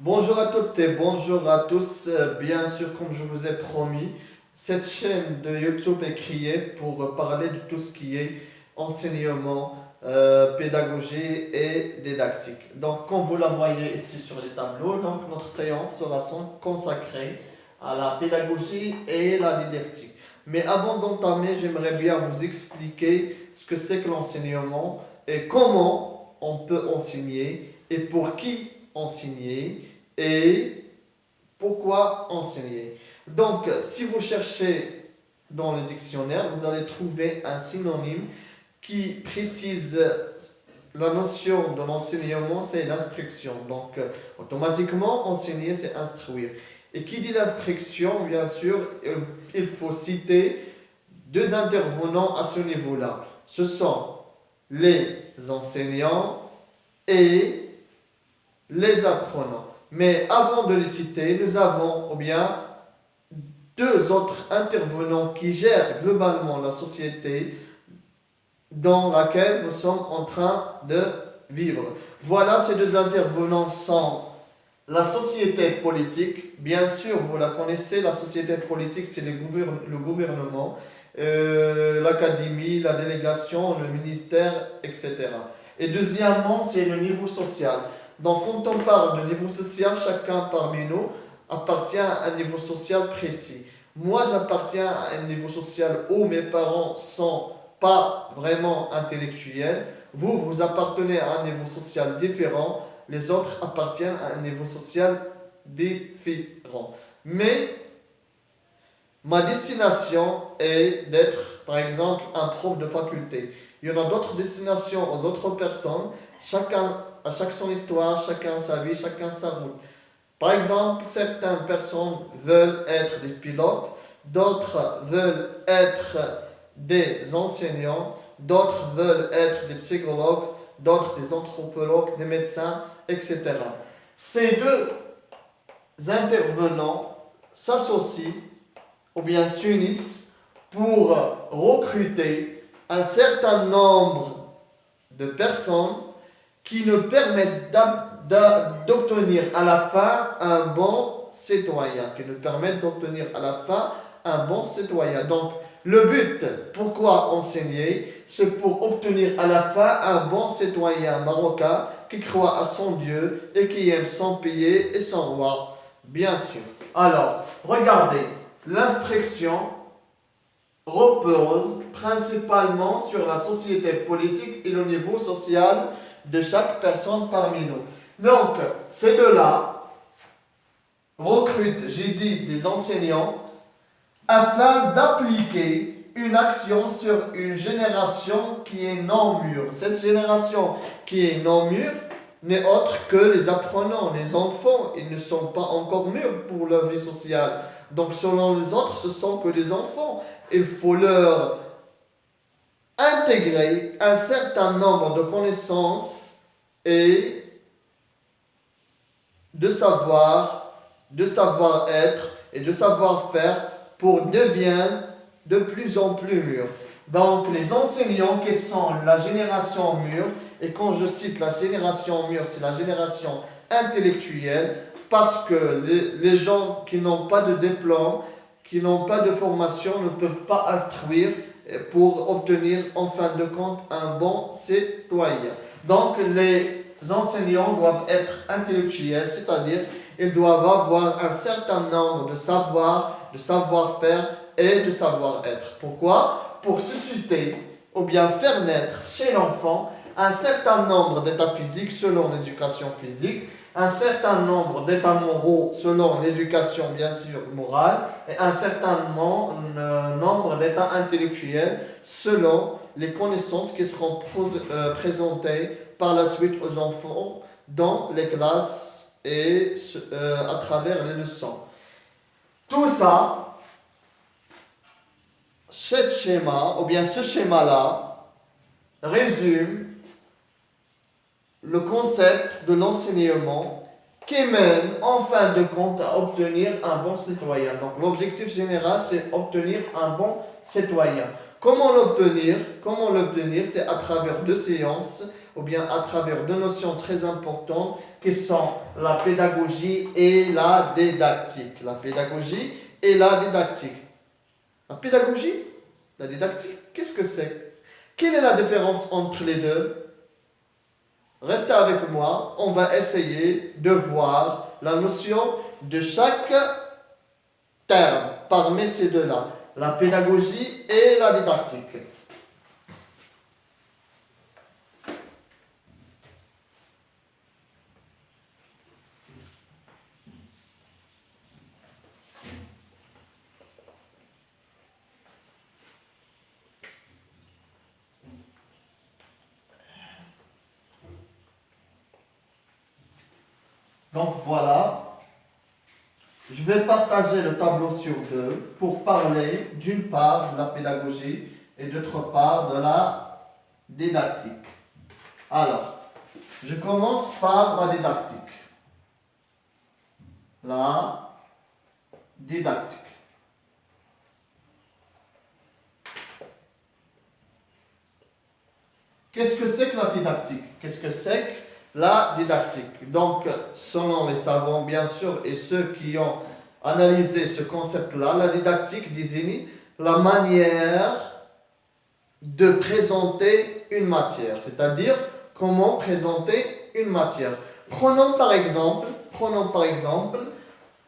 Bonjour à toutes et bonjour à tous. Bien sûr, comme je vous ai promis, cette chaîne de YouTube est créée pour parler de tout ce qui est enseignement, pédagogie et didactique. Donc, comme vous la voyez ici sur les tableaux, donc notre séance sera consacrée à la pédagogie et la didactique. Mais avant d'entamer, j'aimerais bien vous expliquer ce que c'est que l'enseignement et comment on peut enseigner et pour qui enseigner et pourquoi enseigner. Donc, si vous cherchez dans le dictionnaire, vous allez trouver un synonyme qui précise la notion de l'enseignement, c'est l'instruction. Donc, automatiquement, enseigner, c'est instruire. Et qui dit l'instruction, bien sûr, il faut citer deux intervenants à ce niveau-là. Ce sont les enseignants et les apprenants. Mais avant de les citer, nous avons ou bien deux autres intervenants qui gèrent globalement la société dans laquelle nous sommes en train de vivre. Voilà, ces deux intervenants sont la société politique. Bien sûr, vous la connaissez, la société politique, c'est le gouvernement, l'académie, la délégation, le ministère, etc. Et deuxièmement, c'est le niveau social. Donc, quand on parle de niveau social, chacun parmi nous appartient à un niveau social précis. Moi, j'appartiens à un niveau social où mes parents sont pas vraiment intellectuels. Vous, vous appartenez à un niveau social différent. Les autres appartiennent à un niveau social différent. Mais ma destination est d'être, par exemple, un prof de faculté. Il y en a d'autres destinations aux autres personnes. Chacun, à chaque son histoire, chacun sa vie, chacun sa route. Par exemple, certaines personnes veulent être des pilotes, d'autres veulent être des enseignants, d'autres veulent être des psychologues, d'autres des anthropologues, des médecins, etc. Ces deux intervenants s'associent ou bien s'unissent pour recruter un certain nombre de personnes qui nous permettent d'obtenir à la fin un bon citoyen, qui nous permettent d'obtenir à la fin un bon citoyen. Donc, le but, pourquoi enseigner, c'est pour obtenir à la fin un bon citoyen marocain qui croit à son Dieu et qui aime son pays et son roi, bien sûr. Alors, regardez, l'instruction repose principalement sur la société politique et le niveau social de chaque personne parmi nous. Donc, ces deux-là recrutent, j'ai dit, des enseignants afin d'appliquer une action sur une génération qui est non mûre. Cette génération qui est non mûre n'est autre que les apprenants, les enfants. Ils ne sont pas encore mûrs pour leur vie sociale. Donc, selon les autres, ce sont que des enfants. Il faut leur intégrer un certain nombre de connaissances et de savoir, de savoir-être et de savoir-faire pour devenir de plus en plus mûrs. Donc, les enseignants qui sont la génération mûre, et quand je cite la génération mûre, c'est la génération intellectuelle, parce que les gens qui n'ont pas de diplôme, qui n'ont pas de formation, ne peuvent pas instruire pour obtenir en fin de compte un bon citoyen. Donc, les enseignants doivent être intellectuels, c'est-à-dire ils doivent avoir un certain nombre de savoir, de savoir-faire et de savoir-être. Pourquoi? Pour susciter ou bien faire naître chez l'enfant un certain nombre d'états physiques selon l'éducation physique, un certain nombre d'états moraux selon l'éducation bien sûr morale et un certain nombre d'états intellectuels selon les connaissances qui seront présentées par la suite aux enfants dans les classes et à travers les leçons. Tout ça, ce schéma, ou bien ce schéma-là, résume le concept de l'enseignement qui mène en fin de compte à obtenir un bon citoyen. Donc l'objectif général, c'est obtenir un bon citoyen. Comment l'obtenir? C'est à travers deux séances, ou bien à travers deux notions très importantes qui sont la pédagogie et la didactique. La pédagogie et la didactique. La pédagogie, la didactique, qu'est-ce que c'est? Quelle est la différence entre les deux? Restez avec moi, on va essayer de voir la notion de chaque terme parmi ces deux-là, la pédagogie et la didactique. Donc voilà, je vais partager le tableau sur deux pour parler d'une part de la pédagogie et d'autre part de la didactique. Alors, je commence par la didactique. La didactique. Qu'est-ce que c'est que la didactique? Qu'est-ce que c'est que la didactique? Donc, selon les savants, bien sûr, et ceux qui ont analysé ce concept-là, la didactique désigne la manière de présenter une matière, c'est-à-dire comment présenter une matière. Prenons par exemple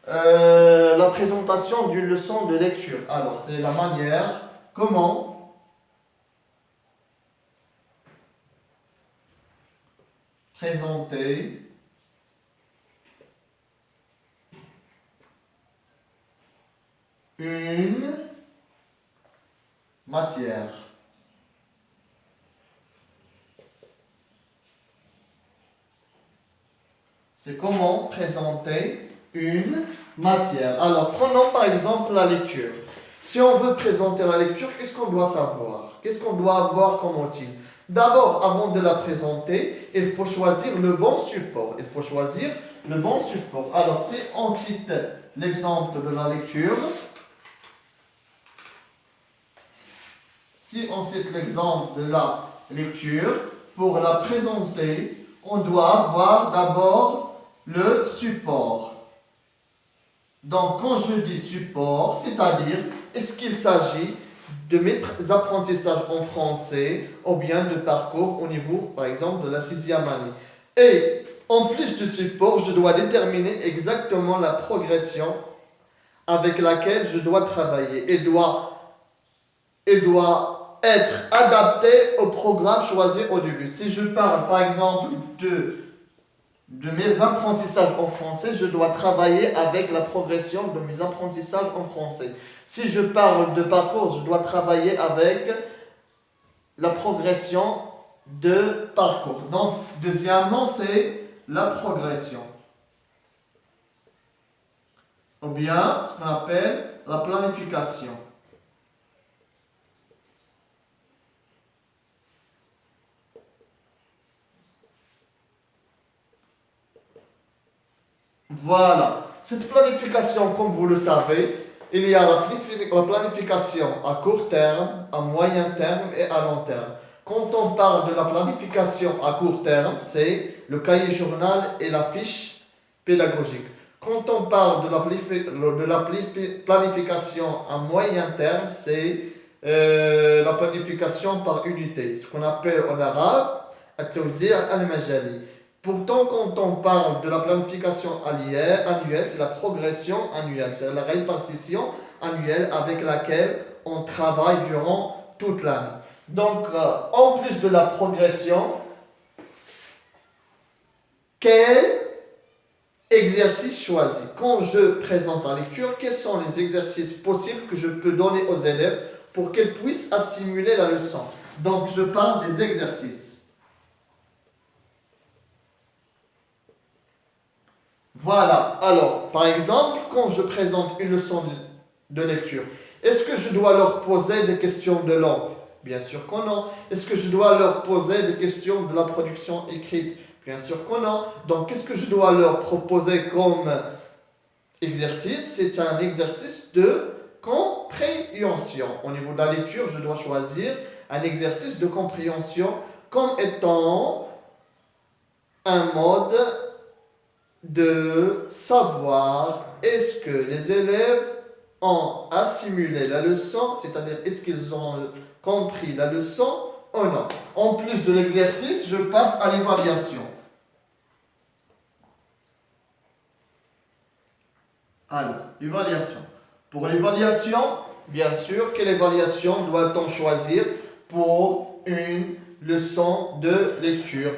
la présentation d'une leçon de lecture. Alors, c'est la manière comment présenter une matière. C'est comment présenter une matière. Alors, prenons par exemple la lecture. Si on veut présenter la lecture, qu'est-ce qu'on doit savoir? Qu'est-ce qu'on doit avoir comme outil? D'abord, avant de la présenter, il faut choisir le bon support. Il faut choisir le bon support. Alors, si on cite l'exemple de la lecture, pour la présenter, on doit avoir d'abord le support. Donc, quand je dis support, c'est-à-dire, est-ce qu'il s'agit de mes apprentissages en français ou bien de parcours au niveau, par exemple, de la 6e année. Et en plus du support, je dois déterminer exactement la progression avec laquelle je dois travailler et doit être adapté au programme choisi au début. Si je parle, par exemple, de mes apprentissages en français, je dois travailler avec la progression de mes apprentissages en français. Si je parle de parcours, je dois travailler avec la progression de parcours. Donc, deuxièmement, c'est la progression. Ou bien, ce qu'on appelle la planification. Voilà. Cette planification, comme vous le savez, il y a la planification à court terme, à moyen terme et à long terme. Quand on parle de la planification à court terme, c'est le cahier journal et la fiche pédagogique. Quand on parle de la planification à moyen terme, c'est la planification par unité, ce qu'on appelle en arabe التوزيع المجالي. Pourtant, quand on parle de la planification annuelle, c'est la progression annuelle, c'est la répartition annuelle avec laquelle on travaille durant toute l'année. Donc, en plus de la progression, quel exercice choisir? Quand je présente la lecture, quels sont les exercices possibles que je peux donner aux élèves pour qu'ils puissent assimiler la leçon? Donc, je parle des exercices. Voilà. Alors, par exemple, quand je présente une leçon de lecture, est-ce que je dois leur poser des questions de langue? Bien sûr que non. Est-ce que je dois leur poser des questions de la production écrite? Bien sûr que non. Donc, qu'est-ce que je dois leur proposer comme exercice? C'est un exercice de compréhension. Au niveau de la lecture, je dois choisir un exercice de compréhension comme étant un mode de savoir est-ce que les élèves ont assimilé la leçon, c'est-à-dire est-ce qu'ils ont compris la leçon ou non. En plus de l'exercice, je passe à l'évaluation. Alors, évaluation. Pour l'évaluation, bien sûr, quelle évaluation doit-on choisir pour une leçon de lecture?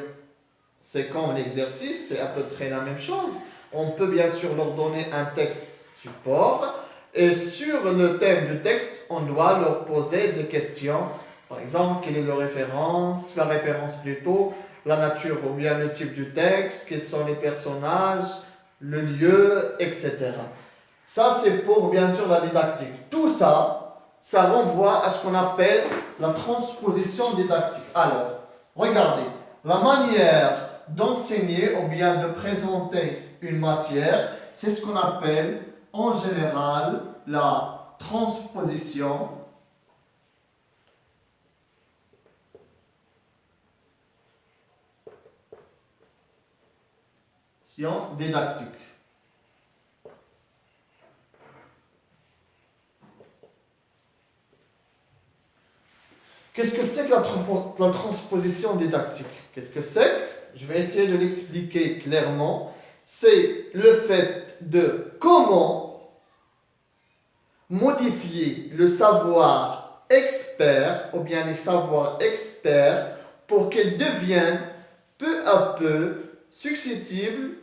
C'est comme l'exercice, c'est à peu près la même chose. On peut bien sûr leur donner un texte support et sur le thème du texte, on doit leur poser des questions. Par exemple, quelle est la référence plutôt, la nature ou bien le type du texte, quels sont les personnages, le lieu, etc. Ça, c'est pour bien sûr la didactique. Tout ça, ça renvoie à ce qu'on appelle la transposition didactique. Alors, regardez, la manière d'enseigner ou bien de présenter une matière, c'est ce qu'on appelle en général la transposition didactique. Qu'est-ce que c'est que la transposition didactique? Qu'est-ce que c'est? Je vais essayer de l'expliquer clairement. C'est le fait de comment modifier le savoir expert ou bien les savoirs experts pour qu'ils deviennent peu à peu successibles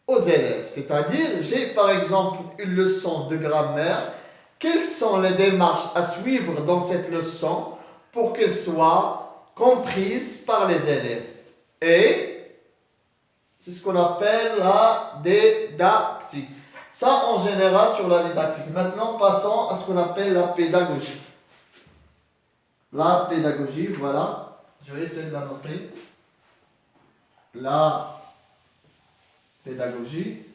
aux élèves. C'est-à-dire, j'ai par exemple une leçon de grammaire. Quelles sont les démarches à suivre dans cette leçon pour qu'elle soit comprise par les élèves? Et c'est ce qu'on appelle la didactique. Ça, en général, sur la didactique. Maintenant, passons à ce qu'on appelle la pédagogie. La pédagogie, voilà. Je vais essayer de la noter. La pédagogie.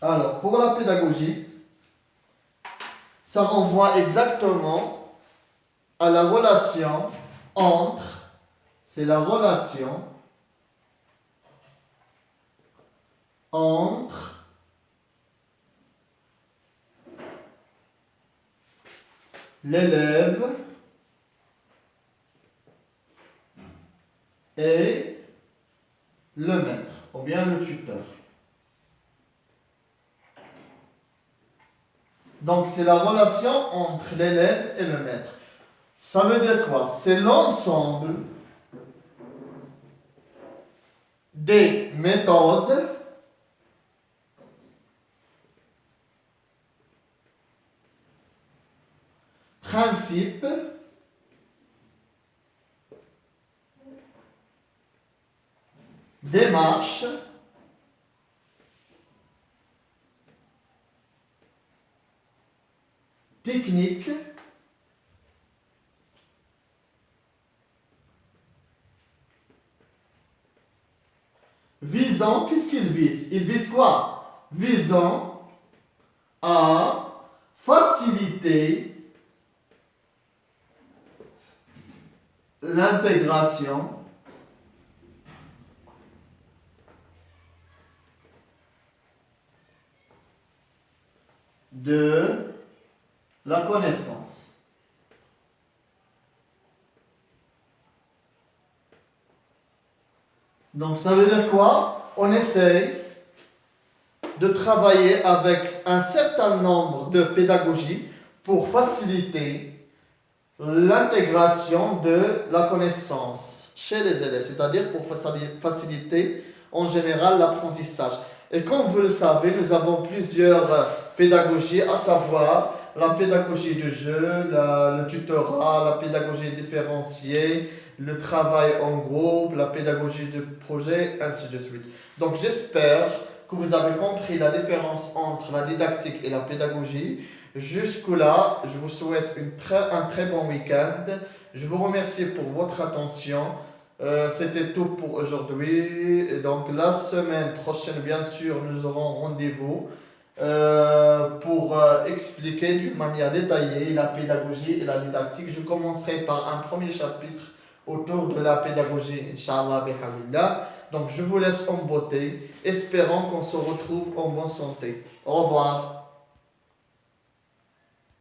Alors, pour la pédagogie, ça renvoie exactement à la relation entre, c'est la relation entre l'élève et le maître, ou bien le tuteur. Donc, c'est la relation entre l'élève et le maître. Ça veut dire quoi? C'est l'ensemble des méthodes principes démarches techniques visant, qu'est-ce qu'il vise? Il vise quoi? Visant à faciliter l'intégration de la connaissance. Donc ça veut dire quoi? On essaye de travailler avec un certain nombre de pédagogies pour faciliter l'intégration de la connaissance chez les élèves, c'est-à-dire pour faciliter en général l'apprentissage. Et comme vous le savez, nous avons plusieurs pédagogies, à savoir la pédagogie de jeu, le tutorat, la pédagogie différenciée, le travail en groupe, la pédagogie de projet, ainsi de suite. Donc j'espère que vous avez compris la différence entre la didactique et la pédagogie. Jusque-là, je vous souhaite un très bon week-end. Je vous remercie pour votre attention. C'était tout pour aujourd'hui. Et donc la semaine prochaine, bien sûr, nous aurons rendez-vous pour expliquer d'une manière détaillée la pédagogie et la didactique. Je commencerai par un premier chapitre autour de la pédagogie, Inch'Allah, bihamdillah. Donc je vous laisse en beauté, espérant qu'on se retrouve en bonne santé. Au revoir.